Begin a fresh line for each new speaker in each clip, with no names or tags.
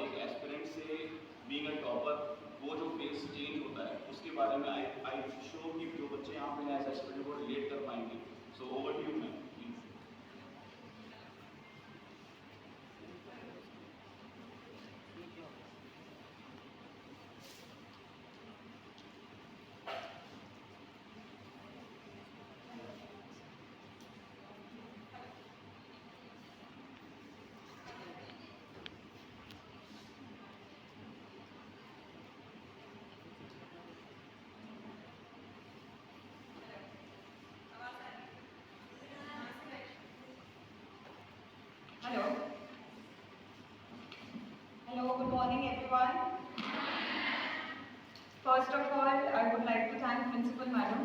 एक एस्पिरेंट से being a topper वो जो फेस चेंज होता है उसके बारे में आई शो कि जो बच्चे यहाँ पे एज एस्पिरेंट वो रिलेट कर पाएंगे। So over to you ma'am.
Hello. Hello, good morning everyone. First of all, I would like to thank Principal Madam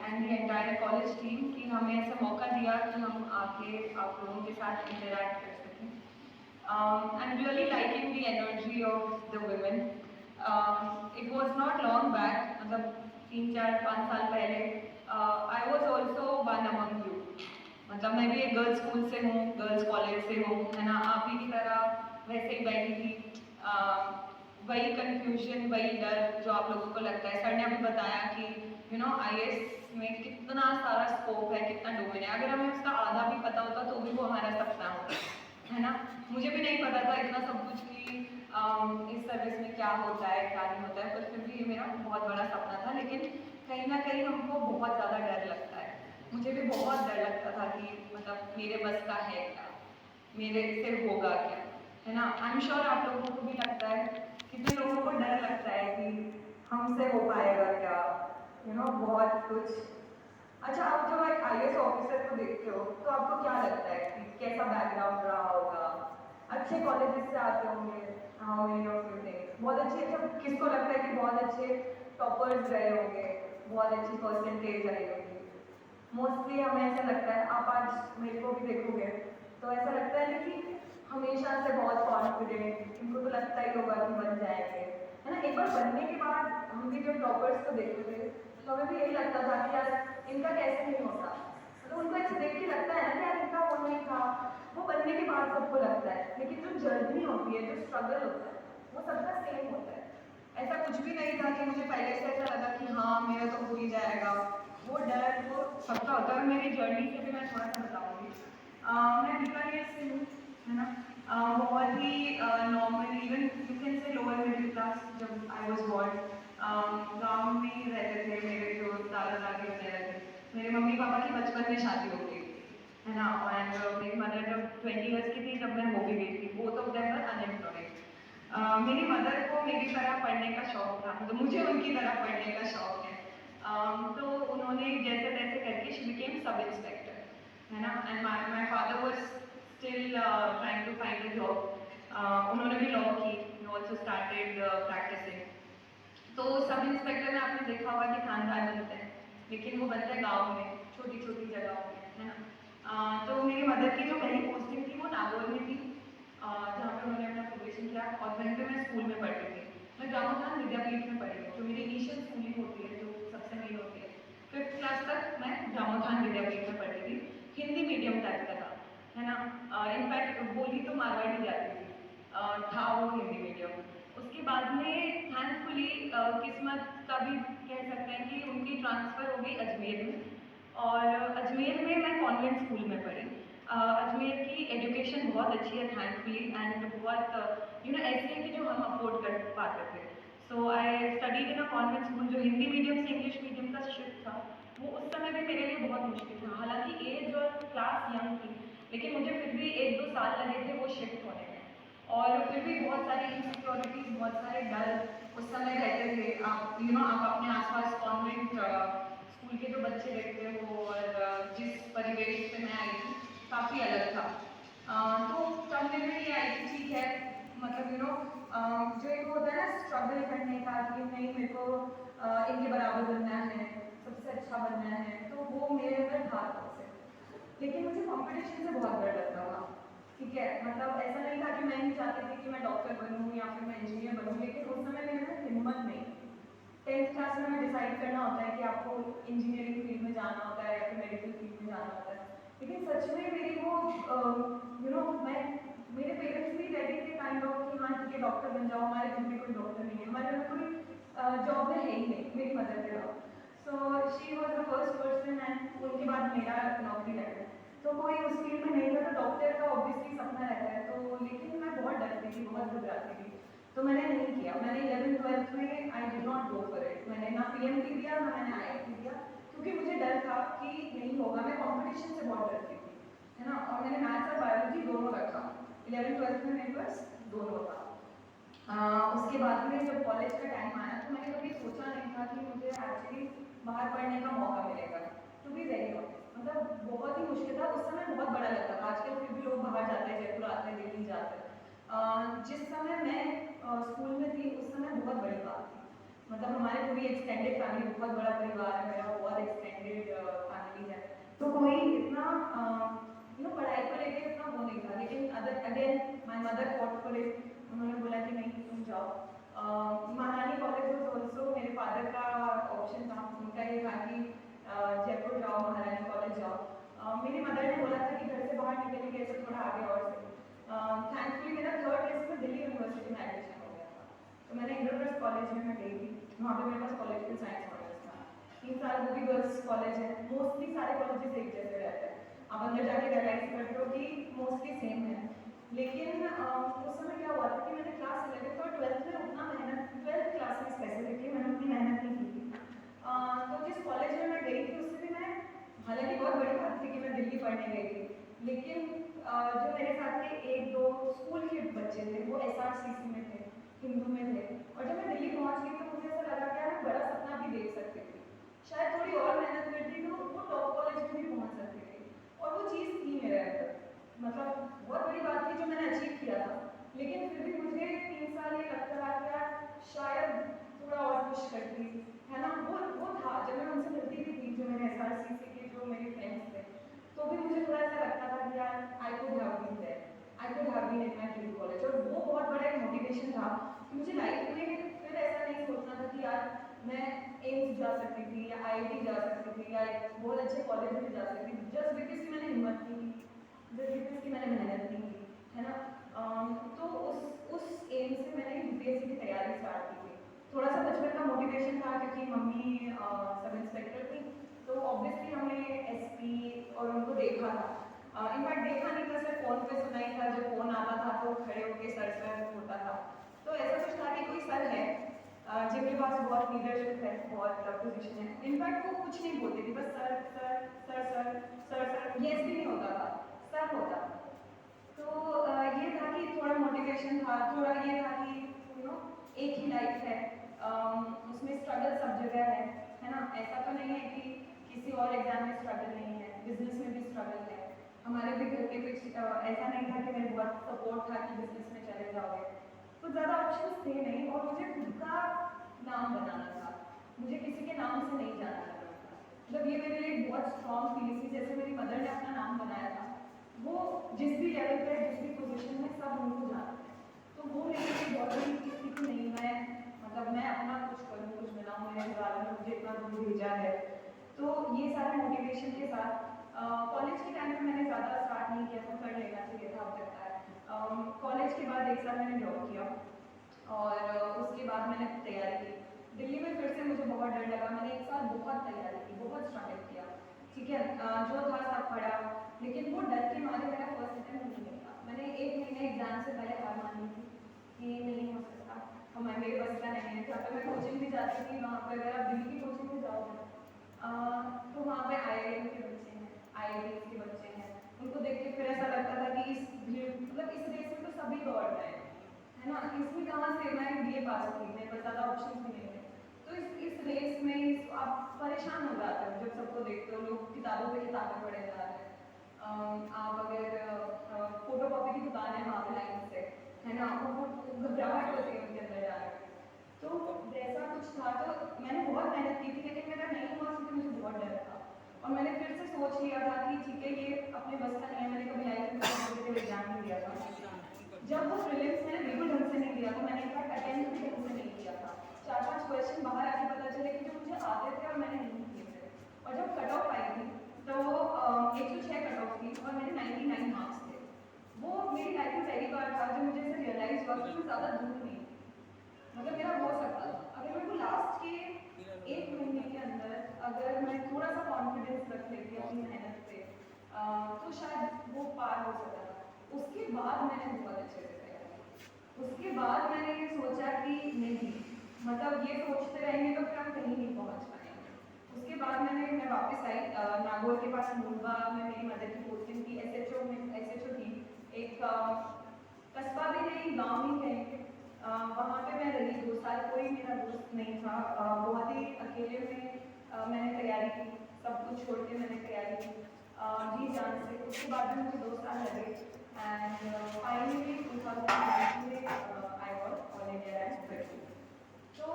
and the entire college team कि हमें ऐसा मौका दिया कि हम आके आप लोगों के साथ interact कर सकें. I'm really liking the energy of the women. It was not long back, मतलब 3-4-5 साल पहले, I was also one among you. मतलब मैं भी एक गर्ल्स स्कूल से हूँ, गर्ल्स कॉलेज से हूँ, है ना, आप ही की तरह वैसे ही बैठी थी। वही कंफ्यूजन, वही डर जो आप लोगों को लगता है। सर ने अभी बताया कि आईएएस में कितना सारा स्कोप है, कितना डोमेन है। अगर हमें उसका आधा भी पता होता तो भी वो हमारा सपना होता है ना। मुझे भी नहीं पता था इतना सब कुछ कि इस सर्विस में क्या होता है क्या नहीं होता है, पर फिर भी ये मेरा बहुत बड़ा सपना था। लेकिन कहीं ना कहीं हमको बहुत ज़्यादा डर लगता है। मुझे भी बहुत डर लगता था कि मतलब मेरे बस का है क्या, मेरे से होगा क्या, है ना। आई एम श्योर आप लोगों को भी लगता है, कितने लोगों को डर लगता है कि हमसे हो पाएगा क्या, बहुत कुछ। अच्छा, आप जब एक आईएएस ऑफिसर को देखते हो तो आपको क्या लगता है कि कैसा बैकग्राउंड रहा होगा? अच्छे कॉलेजेस से आते होंगे, how many of you think? बहुत अच्छे, सब किसको लगता है कि बहुत अच्छे टॉपर्स रहे होंगे, बहुत अच्छी परसेंटेज आई होगी? मोस्टली हमें ऐसा लगता है, आप आज मेरे को भी देखोगे तो ऐसा लगता है कि हमेशा से बहुत कॉन्फिडेंट, इनको तो लगता ही होगा कि बन जाएंगे, है ना। एक बार बनने के बाद हम भी जब टॉपर्स को देखते थे तो हमें भी यही लगता था कि यार इनका कैसे नहीं होता। तो उनको ऐसे देख के लगता है ना कि यार इनका वो नहीं था। वो बनने के बाद सबको लगता है, लेकिन जो जर्नी होती है, जो स्ट्रगल होता है, वो सबका सेम होता है। ऐसा कुछ भी नहीं था कि मुझे पहले से ऐसा लगा कि हाँ मेरा तो हो ही जाएगा। वो डर वो सबका होता है। मेरी जर्नी से भी मैं थोड़ा सा बताऊंगी। मैं बीकानेर से हूँ, है ना। बहुत ही normal, even you can say lower middle class. जब आई वॉज बॉर्न गाँव में ही रहते थे मेरे जो दादा दादी वगैरह थे। मेरे मम्मी पापा की बचपन में शादी हो गई, है ना। और मेरी मदर जब 20 ईयर्स की थी तब मैं हो भी गई थी। Both of them were unemployed. मेरी मदर को मेरी तरह पढ़ने का शौक था, मतलब मुझे उनकी तरह पढ़ने का शौक है। तो उन्होंने जैसे तैसे करके शी बिकेम सब इंस्पेक्टर, है ना। And my father was still trying to find a job. उन्होंने भी लॉ की, ही आल्सो स्टार्टेड प्रैक्टिसिंग। तो सब इंस्पेक्टर में आपने देखा होगा कि खानदान बनते हैं, लेकिन वो बनते हैं गाँव में, छोटी छोटी जगहों में, है ना। तो मेरी मदर की जो पहली पोस्टिंग थी वो नागौर में थी, जहाँ पे उन्होंने अपना प्रोबेशन किया। और वहीं पे मैं स्कूल में पढ़ती थी। मैं जामोदान विद्यापीठ में पढ़ी हूँ, जो मेरी इनिशियल स्कूलिंग होती है, जो सबसे मेन होती है। 5th क्लास तक मैं जामोदान विद्यापीठ में पढ़ी थी। हिंदी मीडियम टाइप का था, है ना। इनफैक्ट बोली तो मारवाड़ी जाती थी, था वो हिंदी मीडियम। उसके बाद में थैंकफुली किस्मत का भी कह सकते हैं कि उनकी ट्रांसफ़र हो गई अजमेर में। और अजमेर में मैं कॉन्वेंट स्कूल में पढ़ी। अजमेर की एजुकेशन बहुत अच्छी है थैंकफुली, एंड बहुत ऐसी है कि जो हम अफोर्ड कर पाते थे। So I studied in a convent school. जो हिंदी मीडियम से इंग्लिश मीडियम का शिफ्ट था वो उस समय भी मेरे लिए बहुत मुश्किल था। हालांकि एज और क्लास यंग थी, लेकिन मुझे फिर भी 1-2 साल लगे थे वो शिफ्ट होने में। और फिर भी बहुत सारी इनसिक्योरिटीज, बहुत सारे डर उस समय रहते थे। आप अपने आसपास कॉन्वेंट स्कूल के जो बच्चे देखते हो, और जिस परिवेश से मैं आई थी काफ़ी अलग था। तो तब मेरे में ये आई थी, ठीक है, मतलब जो एक होता है ना स्ट्रगल करने का कि नहीं मेरे को इनके बराबर बनना है, सबसे अच्छा बनना है, तो वो मेरे अंदर था तब से। लेकिन मुझे कंपटीशन से बहुत डर लगता था, ठीक है। मतलब ऐसा नहीं था कि मैं नहीं चाहती थी कि मैं डॉक्टर बनूँ या फिर मैं इंजीनियर बनूँ, लेकिन उस समय मेरे में हिम्मत नहीं थी। 10th क्लास में हमें डिसाइड करना होता है कि आपको इंजीनियरिंग फील्ड में जाना होता है या फिर मेडिकल फील्ड में जाना होता है। लेकिन सच में मेरी वो मैं मेरे पेरेंट्स भी रेडी थे काइंड ऑफ कि डॉक्टर बन जाओ, हमारे घर में कोई डॉक्टर नहीं है, हमारे घर में कोई जॉब में है ही नहीं, मेरी मदर के job. So she was the first person and उनके बाद मेरा नौकरी लगा। तो कोई उस फील्ड में नहीं था, तो डॉक्टर का ऑब्वियसली सपना रहता है, तो लेकिन मैं बहुत डरती थी, बहुत घबराती थी, तो मैंने नहीं किया। मैंने 11th-12th में I did not go for it. मैंने ना पीएमटी दिया, ना मैंने आईआईटी दिया, क्योंकि मुझे डर था कि नहीं होगा। मैं कंपटीशन से बहुत डरती थी, है ना। और मैंने मैथ्स और बायोलॉजी दोनों रखा। 11th-12th में मेरे पास दोनों था। उसके बाद में जब कॉलेज का टाइम आया, तो मैंने कभी सोचा नहीं था कि मुझे एक्चुअली बाहर पढ़ने का मौका मिलेगा। टू बी वेरी ऑनेस्ट, मतलब बहुत ही मुश्किल था। उस समय बहुत बड़ा लगता था, आजकल फिर भी लोग बाहर जाते हैं, जयपुर आते हैं, दिल्ली जाते हैं। जिस समय मैं स्कूल में थी, उस समय बहुत बड़ी बात थी। मतलब हमारे पूरी एक्सटेंडेड फैमिली, बहुत बड़ा परिवार है मेरा, बहुत एक्सटेंडेड फैमिली है, तो कोई इतना पढ़ाई को लेके इतना वो नहीं था। लेकिन other again my mother fought for it. उन्होंने बोला कि नहीं, तुम जाओ। महारानी कॉलेज वाज ऑल्सो मेरे फादर का ऑप्शन था। उनका ये था कि जयपुर जाओ, महारानी कॉलेज जाओ। मेरी मदर ने बोला था कि घर से बाहर निकलने के थोड़ा आगे और से। थैंकफुली मेरा 3rd लिस्ट में दिल्ली यूनिवर्सिटी में एडमिशन हो गया था, तो मैंने इंद्रप्रस्थ कॉलेज में मैं गई थी। वहाँ पे मेरे पास पॉलिटिकल साइंस ऑनर्स था। 3 साल वो भी गर्ल्स कॉलेज है। मोस्टली सारे कॉलेजेस एक जैसे रहते हैं, आप अंदर जाके रियलाइज करते हो कि मोस्टली सेम है। लेकिन उस समय क्या हुआ था कि मैंने क्लास 11th और 12th में उतना मेहनत, 12th क्लास में स्पेसिफिकली मैंने उतनी मेहनत नहीं की थी। तो जिस कॉलेज में मैं गई थी, उससे भी मैं, हालांकि बहुत बड़ी बात थी कि मैं दिल्ली पढ़ने गई थी, लेकिन जो मेरे साथ के 1-2 स्कूल के बच्चे थे, वो एसआरसीसी में थे, हिंदू में थे। और जब मैं दिल्ली पहुंच गई, तो मुझे ऐसा लगा कि मैं बड़ा सपना भी देख सकती थी। शायद थोड़ी और मेहनत करती तो वो टॉप कॉलेज में भी पहुंच सकती थी, और वो चीज़ थी मेरे अंदर। मतलब बहुत बड़ी बात थी जो मैंने अचीव किया था। लेकिन फिर भी मुझे 3 साल ये लगता रहा कि यार शायद थोड़ा और पुश करती, है ना। वो था, जब मैं उनसे मिलती भी थी, जो मेरे एसआरसीसी के जो मेरे फ्रेंड्स थे, तो भी मुझे थोड़ा ऐसा लगता था कि यार I could have been there, I could have been in my dream college. और वो बहुत बड़ा एक मोटिवेशन था कि मुझे लाइफ में फिर ऐसा नहीं सोचना था कि यार मैं एम्स जा सकती थी, या आईआईटी जा सकती थी, या एक बहुत अच्छे कॉलेज में जा सकती थी, जस्ट बिकॉज कि मैंने हिम्मत नहीं की, जस्ट बिकॉज कि मैंने मेहनत नहीं की, है ना। तो उस एम से मैंने यूपीएससी की तैयारी स्टार्ट की थी। थोड़ा सा बचपन का मोटिवेशन था, क्योंकि मम्मी सब इंस्पेक्टर थी, तो ऑब्वियसली हमने एसपी और उनको देखा था। इनफैक्ट देखा नहीं था, सिर्फ फ़ोन पे सुना ही था। जब फ़ोन आता था तो खड़े होके सर सर होता था। तो ऐसा कुछ था कि कोई सर है जिनके पास बहुत लीडरशिप है, बहुत पोजीशन है। इनफैक्ट वो कुछ नहीं बोलती थी, बस sir sir sir sir sir sir, yes भी नहीं होता था, सर होता था। तो ये था कि थोड़ा मोटिवेशन था, थोड़ा ये था कि एक ही लाइफ है, उसमें स्ट्रगल सब जगह है ना। ऐसा तो नहीं है कि किसी और एग्जाम में स्ट्रगल नहीं है, बिजनेस में भी स्ट्रगल है। हमारे भी घर के कुछ ऐसा नहीं था कि मेरे बहुत सपोर्ट था कि बिजनेस में चले जाओगे, तो ज़्यादा ऑप्शंस थे नहीं। और मुझे खुद का नाम बनाना था, मुझे किसी के नाम से नहीं जाना था। मतलब ये मेरे लिए एक बहुत स्ट्रॉन्ग फीलिंग थी। जैसे मेरी मदर ने अपना नाम बनाया था, वो जिस भी लेवल पे, जिस भी पोजीशन में, सब उनको जानते हैं। तो वो मेरे लिए बहुत बड़ी चीज़ थी कि नहीं, मैं अपना कुछ करूँ, कुछ बनाऊँ, मेरे घर वालों ने मुझे इतना दूर भेजा है। तो ये सारे मोटिवेशन के साथ कॉलेज के टाइम पे मैंने ज़्यादा स्टार्ट नहीं किया था, कर लेना चाहिए था, अब लगता है। कॉलेज के बाद 1 साल मैंने जॉब किया, और उसके बाद मैंने तैयारी की। दिल्ली में फिर से मुझे बहुत डर लगा। मैंने 1 साल बहुत तैयारी की, बहुत स्ट्रगल किया, ठीक है। जो था सब पढ़ा, लेकिन वो डर के मारे मेरा फर्स्ट अटेम्प्ट नहीं निकला। मैंने 1 महीने एग्जाम से पहले हार मान ली थी कि नहीं हो सकता, हमारे मेरे बस का नहीं है। जहाँ पर मैं कोचिंग भी जाती थी, वहाँ पर अगर आप दिल्ली की कोचिंग में जाओगे तो वहाँ पे आईआईएम के बच्चे हैं, आईआईटी के बच्चे हैं। उनको देख के फिर ऐसा लगता था कि इस भीड़, मतलब इस रेस में तो सभी दौड़ रहे हैं, है ना। इसमें कहाँ से मैं बीए पास थी, मेरे पास ज़्यादा ऑप्शन भी नहीं थे। तो इस रेस में आप परेशान हो जाते हो जब सबको देखते हो। लोग किताबों पे किताबें पढ़े जा रहे हैं, आप अगर फोटो कॉपी की दुकान है वहाँ पे लाइन से, है ना, वो घबराहट होती है उनके अंदर जाने की। तो जैसा कुछ था, तो मैंने बहुत मेहनत की थी, लेकिन मेरा नहीं हुआ क्योंकि मुझे बहुत डर था। और मैंने फिर से सोच लिया था कि ठीक है, ये अपने बस का नहीं है। मैंने कभी लाइफ में कॉम्पिटिटिव एग्जाम नहीं दिया था। जब वो प्रीलिम्स मैंने बिल्कुल ढंग से नहीं दिया था, मैंने इनफैक्ट अटेम्प्ट भी ढंग से नहीं किया था। 4-5 क्वेश्चन बाहर आके पता चले कि जो मुझे आते थे और मैंने नहीं किए थे। और जब कट ऑफ आई थी, तो 106 कट ऑफ थी और मेरे 99 मार्क्स थे। वो मेरी लाइफ में पहली बार था जब मुझे ऐसे रियलाइज हुआ कि मैं ज़्यादा दूर नहीं हूँ। मतलब मेरा हो सकता था अगर मेरे को लास्ट के 1 महीने के अंदर अगर मैं थोड़ा सा कॉन्फिडेंस रख लेती अपनी मेहनत पे तो शायद वो पार हो सकता था। उसके बाद मैंने बहुत अच्छे से तैयारी की। उसके बाद मैंने ये सोचा कि नहीं, मतलब ये सोचते रहेंगे तो फिर हम कहीं नहीं पहुँच पाएंगे। उसके बाद मैं वापस आई नागौर के पास मूलबा में मेरी मदर की पोस्टिंग थी। एसएचओ थी एक कस्बा भी नहीं, गांव ही कहीं पे। वहाँ पे मैं रही 2 साल, कोई मेरा दोस्त नहीं था। बहुत ही अकेले में मैंने तैयारी की, सब कुछ छोड़ के मैंने तैयारी की जी जान से। उसके बाद में मुझे 2 साल लगे एंड फाइनली 2019 में I got all India rank 30। तो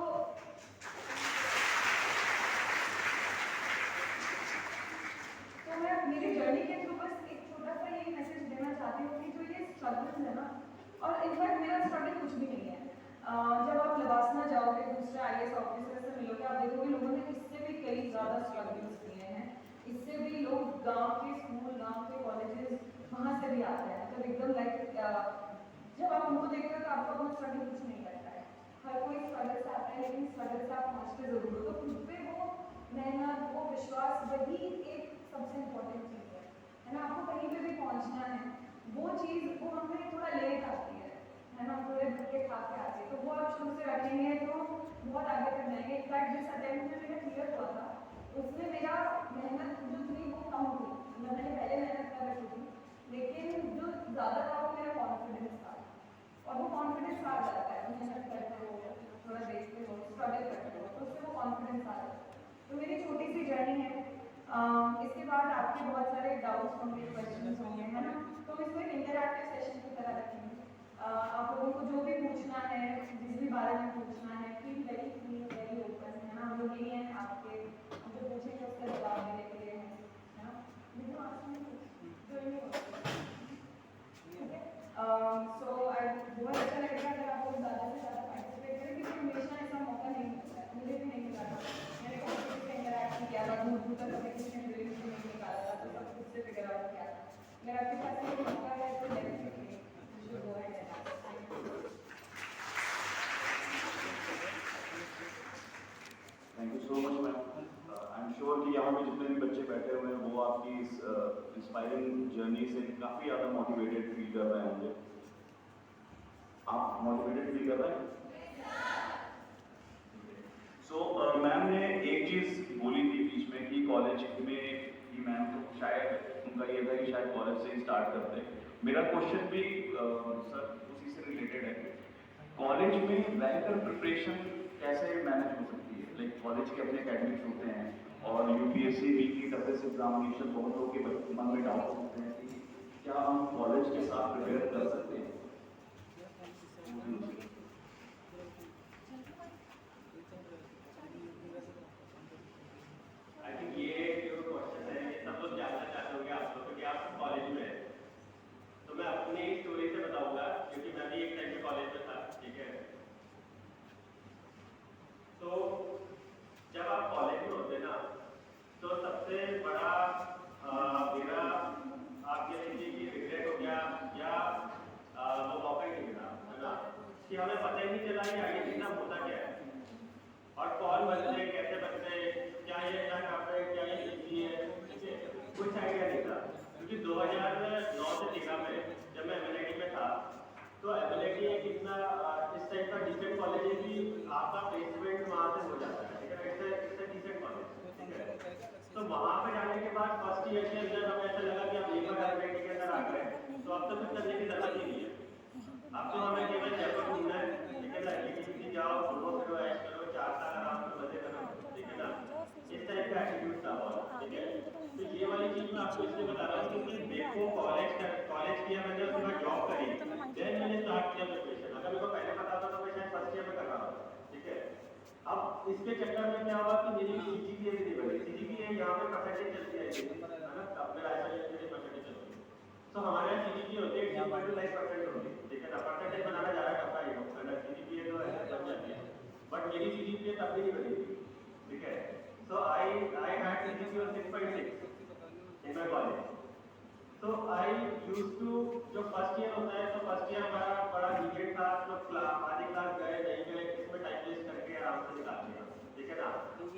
मैं मेरी जर्नी के थ्रू बस एक छोटा सा ये मैसेज देना चाहती हूँ कि जो ये स्ट्रगल्स है ना, और इनफैक्ट मेरा स्ट्रगल कुछ भी नहीं है। जब आप लवासना जाओगे दूसरे आईएएस ऑफिसर से मिलोगे, आप देखोगे लोगों ने इससे भी कई ज़्यादा स्ट्रगल्स किए हैं। इससे भी लोग गांव के स्कूल, गांव के कॉलेजेस, वहाँ से भी आते हैं। मतलब एकदम लाइक जब आप उनको देखते हो तो आपको अपना स्ट्रगल कुछ नहीं लगता है। हर कोई स्ट्रगल से आता है, लेकिन स्ट्रगल से आप पहुँचते ज़रूर हो। तो खुद पे वो मेहनत, वो विश्वास, वही एक सबसे इम्पोर्टेंट चीज़ है ना। आपको कहीं पे भी पहुंचना है, वो चीज़ वो हमें थोड़ा लेट आती है ना, थोड़े धक्के खा के आती है। तो वो आप शुरू से रखेंगे तो बहुत आगे तक जाएंगे। इनफैक्ट जिस अटेम्प्ट में मेरा क्लियर हुआ था उसमें मेरा मेहनत जो थी वो कम हुई। मतलब मैंने पहले मेहनत कर रखी थी, लेकिन जो ज़्यादा था वो मेरा कॉन्फिडेंस था। और वो कॉन्फिडेंस आ जाता है मेहनत करते हो, थोड़ा देखते हो, स्ट्रगल करते हो, तो उससे वो कॉन्फिडेंस आ जाता है। तो मेरी छोटी सी जर्नी है। इसके बाद आपके बहुत सारे डाउट्स होंगे, क्वेश्चंस होंगे, है ना। तो इसको एक इंटरैक्टिव सेशन की तरह रखेंगे। आप लोगों को जो भी पूछना है, जिस भी बारे में पूछना है, feel very free, very open, है ना। हम लोग यही हैं आपके, हम जो पूछेंगे उसका जवाब देने के लिए हैं, है ना। मुझे आंसर नहीं जो नहीं होता, ठीक है। सो बहुत अच्छा लगेगा अगर आप लोग ज़्यादा से ज़्यादा पार्टिसिपेट करें, क्योंकि हमेशा ऐसा मौका नहीं मिलता है। मुझे भी नहीं मिला था, मैंने किसी से इंटरैक्ट किया था, दूर दूर तक कभी किसी ने ड्रीम से नहीं निकाला था, तो सब खुद से फिगर आउट किया था। अगर आपके पास ये मौका है तो definitely you should go ahead and ask.
Thank you so much ma'am. I am sure कि यहाँ पे जितने भी बच्चे बैठे हुए हैं वो आपकी इस इंस्पायरिंग जर्नी से काफ़ी ज़्यादा मोटिवेटेड फील कर रहे होंगे। आप मोटिवेटेड फील कर रहे हैं? सो मैम ने एक चीज़ बोली थी बीच में कि कॉलेज में कि मैम तो शायद उनका ये था कि शायद कॉलेज से ही स्टार्ट करते हैं। मेरा क्वेश्चन भी सर उसी से रिलेटेड है। कॉलेज में बेहतर प्रिपरेशन कैसे मैनेज हो सकती है? लाइक कॉलेज के अपने एकेडमिक्स होते हैं और यूपीएससी भी की टफेस्ट एग्जामिनेशन, बहुत लोगों के मन में डाउट होते हैं कि क्या हम कॉलेज के साथ प्रिपेयर कर सकते हैं? आई थिंक ये जो क्वेश्चन है ये सब लोग जानना चाहते होंगे आप लोग कि आप कॉलेज में हैं। तो मैं अपनी स्टोरी से बताऊंगा क्योंकि मैं भी एक टाइम पे कॉलेज में था, ठीक है। तो जब आप कॉलेज में होते ना तो सबसे बड़ा मेरा आप ये लीजिए कि रिग्रेट हो गया या वो मौका ही नहीं मिला, है ना, कि हमें पता ही नहीं चला कि आगे जीना होता क्या है और कौन बनते, कैसे बनते, क्या ये क्या करते हैं, क्या ये इजी है, ठीक है, कुछ आइडिया नहीं था। क्योंकि 2009 से 13 में जब मैं एमएलआईटी में था तो एमएलआईटी एक इतना इस टाइप का डिसेंट कॉलेज है कि आपका प्लेसमेंट वहाँ से हो जाता है, ठीक है। इट्स अ डिसेंट कॉलेज, ठीक है। तो वहाँ पे जाने के बाद फर्स्ट ईयर के अंदर हमें ऐसा लगा कि अब एक बार एमएलआईटी के अंदर आ गए तो अब तो कुछ करने की जरूरत ही नहीं है। अब तो हमें केवल जयपुर घूमना है, ठीक है ना, यूनिवर्सिटी जाओ, घूमो फिरो, ऐश करो, 4 साल आराम से मजे करो, ठीक है ना। इस टाइप का एटीट्यूड था बहुत, ठीक है। तो ये वाली चीज मैं आपको इसलिए बता रहा हूँ क्योंकि देखो कॉलेज किया मैंने, उसके बाद जॉब करी, देन मैंने स्टार्ट किया प्रिपरेशन। अगर मेरे को पहले पता होता तो मैं शायद फर्स्ट ईयर में कर रहा होता, ठीक है। अब इसके चक्कर में क्या हुआ कि मेरी सीजीपीए भी नहीं बनी। सीजीपीए यहाँ पे परसेंटेज चलती है ना, अब मेरा ऐसा मेरी परसेंटेज चलती है। तो हमारे यहाँ सीजीपीए होती है 8.5% होती है, ठीक है ना। परसेंटेज बनाना ज़्यादा टफ है ना, सीजीपीए तो ऐसे बन जाती है, बट मेरी सीजीपीए तब भी नहीं बनी थी, ठीक है। So I had CGPA 6.6 in my college, तो आई यूज टू, जो फर्स्ट ईयर होता है तो फर्स्ट ईयर हमारा बड़ा लीगेट था, तो आधी क्लास गए नहीं गए इसमें टाइम वेस्ट करके आराम से निकाल लिया, ठीक है ना।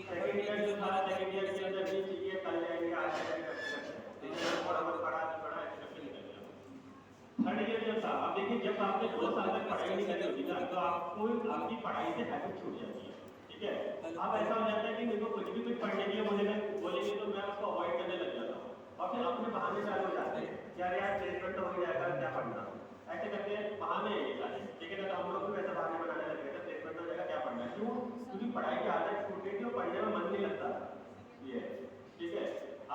सेकेंड ईयर जो था, सेकेंड ईयर के अंदर भी चाहिए कल जाएंगे आज जाएंगे करते करते थोड़ा बहुत पढ़ा ऐसे करके निकल गया। थर्ड ईयर जो था, अब देखिए जब आपने 2 साल तक पढ़ाई नहीं करी होती ना तो आपको आपकी पढ़ाई से हैबिट छूट जाती है, ठीक है। अब ऐसा हो जाता है कि मेरे को कुछ भी कुछ पढ़ने के लिए बोलेंगे तो मैं उसको अवॉइड करने लग जाता हूँ और फिर अपने बहाने चालू हो जाते हैं, यार प्लेसमेंट तो हो जाएगा क्या पढ़ना, ऐसे करके बहाने ये सारे, ठीक है ना। तो हम लोग भी वैसे बहाने बनाने लग गए थे, प्लेसमेंट हो जाएगा क्या पढ़ना, क्यों, क्योंकि पढ़ाई की आदत छूट गई थी और पढ़ने में मन नहीं लगता, ये ठीक है।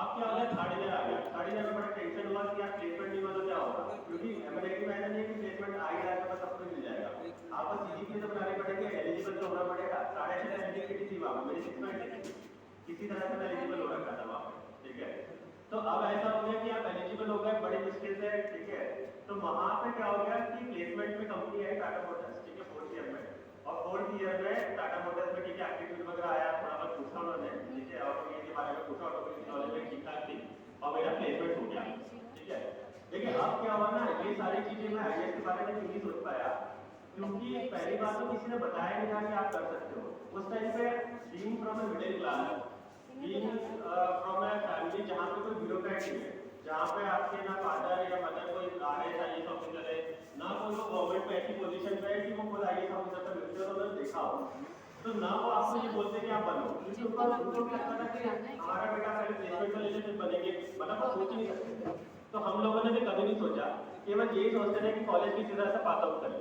अब क्या हो गया, थर्ड ईयर आ गया, थर्ड ईयर में बड़ा टेंशन हुआ कि यार प्लेसमेंट नहीं हुआ तो क्या होगा, क्योंकि एमएलएटी में ऐसा नहीं है कि प्लेसमेंट आ ही जाएगा बस सब कुछ मिल जाएगा, आपको सीजीपीए तो बनाने पड़ेंगे, एलिजिबल तो होना पड़ेगा। 6.5 एलिजिबिलिटी थी वहाँ मेरी 6.6 किसी तरह से मैं एलिजिबल हो रखा था वहाँ पे, ठीक है। तो अब ऐसा हो गया कि आप एलिजिबल हो गए बड़ी मुश्किल से, ठीक है। तो वहाँ पे क्या हो गया कि प्लेसमेंट में कंपनी आई टाटा मोटर्स, ठीक है, 4th ईयर में, और 4th ईयर में टाटा मोटर्स में ठीक है एप्टीट्यूड वगैरह आया, थोड़ा बहुत पूछा उन्होंने, ठीक है, ऑटोमोबाइल के बारे में पूछा, ऑटोमोबाइल की नॉलेज में ठीक ठाक थी और मेरा प्लेसमेंट हो गया, ठीक है। लेकिन अब क्या हुआ ना, ये सारी चीजें मैं आईएएस के बारे में क्यों नहीं सोच पाया, क्योंकि पहली बात तो किसी ने बताया नहीं था कि आप कर सकते हो। उस टाइम पे being from a middle class, being from a family जहाँ पे कोई ब्यूरोक्रेट नहीं है, जहाँ पे आपके ना फादर या मदर कोई आईएएस आईएएस ऑफिसर है, ना कोई वो गवर्नमेंट में ऐसी पोजीशन पे है कि वो खुद आईएएस ऑफिसर पे मिलते हो, उन्होंने देखा हो, तो ना वो आपको ये बोलते कि आप बनो, क्योंकि उनको भी लगता था कि हमारा बेटा पहले प्लेसमेंट में लेके फिर बनेंगे, मतलब वो सोच नहीं सकते थे। तो हम लोगों ने भी कभी नहीं सोचा, केवल यही सोचते थे कि कॉलेज की सीधा सा पास आउट करें,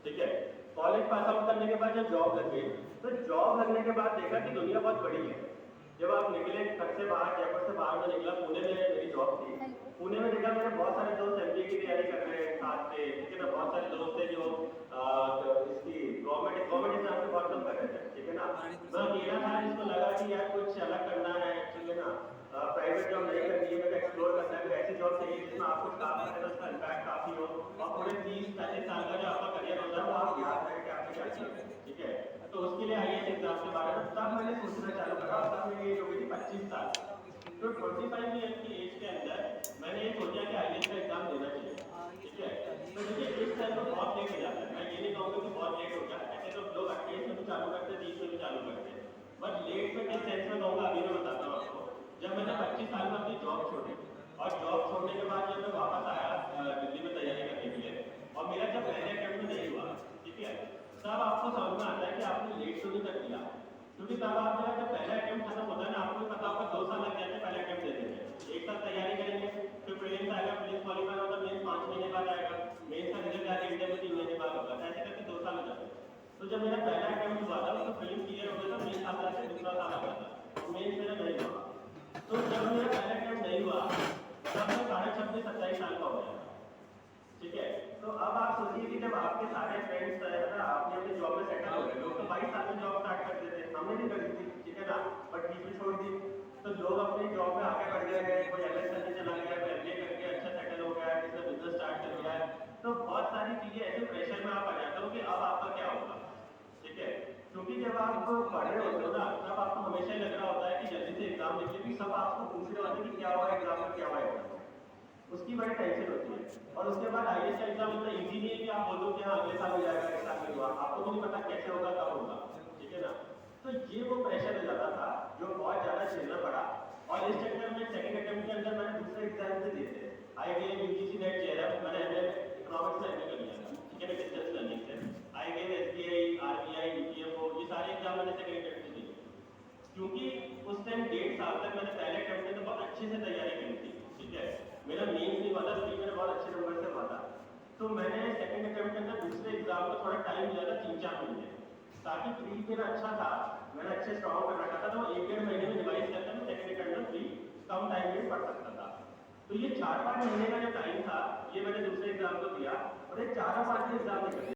ठीक है। कॉलेज पास आउट करने के बाद जब जॉब लग गई, तो जॉब लगने के बाद देखा कि दुनिया बहुत बड़ी है। जब आप निकले घर से बाहर, जयपुर से बाहर में निकला, पुणे में मेरी जॉब थी, पुणे में देखा मेरे बहुत सारे दोस्त एमबीए की तैयारी कर रहे हैं साथ से, ठीक है ना। बहुत सारे दोस्त थे जो इसकी गवर्नमेंट एग्जाम में बहुत कम कर रहे थे, ठीक है ना। मैं अकेला था जिसको लगा कि यार कुछ अलग करना है, ठीक है ना, प्राइवेट जॉब नहीं करनी है, मैं एक्सप्लोर करना है, ऐसी जॉब चाहिए जिसमें आपको काम करें तो उसका इम्पैक्ट काफी हो और पूरे 30-35 साल का जो आपका करियर होता है वो आप याद रखें कि आपने क्या किया, ठीक है। तो उसके लिए आईएएस एग्जाम के बारे में तब मैंने सोचना चालू करा, तब मेरी एज हो गई थी 25 साल। तो 25 ईयर की एज के अंदर मैंने ये सोचा कि आईएएस का एग्जाम देना चाहिए, ठीक है। तो देखिए इस टाइम पर बहुत लेट हो जाता है, मैं ये नहीं कहूँगा कि बहुत लेट हो गया, ऐसे तो लोग 28 में भी चालू करते हैं, 30 में भी चालू करते हैं, बट लेट में किस सेंस में कहूँगा अभी मैं बताता हूँ आपको। जब मैंने 25 साल में अपनी जॉब छोड़ी और जॉब छोड़ने के बाद जब मैं वापस आया दिल्ली में तैयारी करने के लिए और मेरा जब पहले अटेम्प्ट में नहीं हुआ, ठीक है, तब आपको समझ में आता है कि आपने लेट तो नहीं कर दिया, क्योंकि तब आपका जब पहला अटेम्प्ट खत्म होता है ना, आपको पता आपका 2 साल लग जाते हैं पहले अटेम्प्ट देने में, एक साल तैयारी करेंगे, फिर प्रीलिम्स आएगा, प्रीलिम्स क्वालीफाई होगा, मेंस 5 महीने बाद आएगा, मेंस का रिजल्ट आएगा इंटरव्यू 3 महीने बाद होगा, ऐसे करके 2 साल हो जाते हैं। तो जब मेरा पहला अटेम्प्ट हुआ था तो प्रीलिम्स क्लियर हो गया था, मेंस आता है दूसरा साल आ गया था, मेंस मेरा नहीं हुआ। तो जब मेरा पहला अटेम्प्ट नहीं हुआ तब मैं 26-27 साल का हो गया, ठीक है। तो अब आप सोचिए कि जब आपके सारे फ्रेंड्स ना आपने अपनी जॉब में सेटल हो गए, लोग तो 22 साल में जॉब स्टार्ट करते थे, हमने नहीं करी थी, ठीक है ना, बट बीच में छोड़ दी। तो लोग अपनी जॉब में आगे बढ़ गए, कोई एमएस करने चला गया, कोई एमबीए करके अच्छा सेटल हो गया, किसी ने बिजनेस स्टार्ट कर लिया है। तो बहुत सारी चीजें ऐसे प्रेशर में आप आ जाते हो कि अब आपका क्या होगा, ठीक है। क्योंकि जब आप पढ़ रहे होते हो ना तब आपको हमेशा ही लग रहा होता है कि जल्दी से एग्जाम निकले, सब आपको पूछ रहे होते हैं कि क्या हुआ एग्जाम में, क्या हुआ एग्जाम, उसकी बड़ी टेंशन होती है। और उसके बाद आईएएस का एग्जाम इतना इजी नहीं है कि आप बोलो कि हाँ अगले साल हो जाएगा, अगले साल में हुआ, आपको भी नहीं पता कैसे होगा कब होगा, ठीक है ना। तो ये वो प्रेशर हो जाता था जो बहुत ज्यादा झेलना पड़ा। और इस चक्कर में सेकंड अटेम्प्ट के अंदर मैंने दूसरे एग्जाम से दिए थे, आईआईएम यूजीसी नेट जेआरएफ, मैंने एमए इकोनॉमिक्स में एमए कर लिया था, ठीक है, डिस्टेंस लर्निंग से। आईआईएम एसबीआई आरबीआई यूपीएफओ ये सारे एग्जाम मैंने सेकंड अटेम्प्ट से दिए, क्योंकि उस टाइम 1.5 साल तक मैंने पहले अटेम्प्ट में तो बहुत अच्छे से तैयारी करी थी, ठीक है। मेरा मेंस नहीं हुआ था, प्री मेरा बहुत अच्छे नंबर से हुआ था। तो मैंने सेकंड अटेम्प्ट के अंदर दूसरे एग्जाम को थोड़ा टाइम दिया था, 3-4 महीने, ताकि प्री मेरा अच्छा था, मैंने अच्छे स्ट्रॉन्ग कर रखा था, तो 1-1.5 महीने में रिवाइज करके मैं सेकंड अटेम्प्ट में प्री कम टाइम में पढ़ सकता था। तो ये 4-5 महीने का जो टाइम था ये मैंने दूसरे एग्जाम को दिया और ये 4-5 एग्जाम निकले।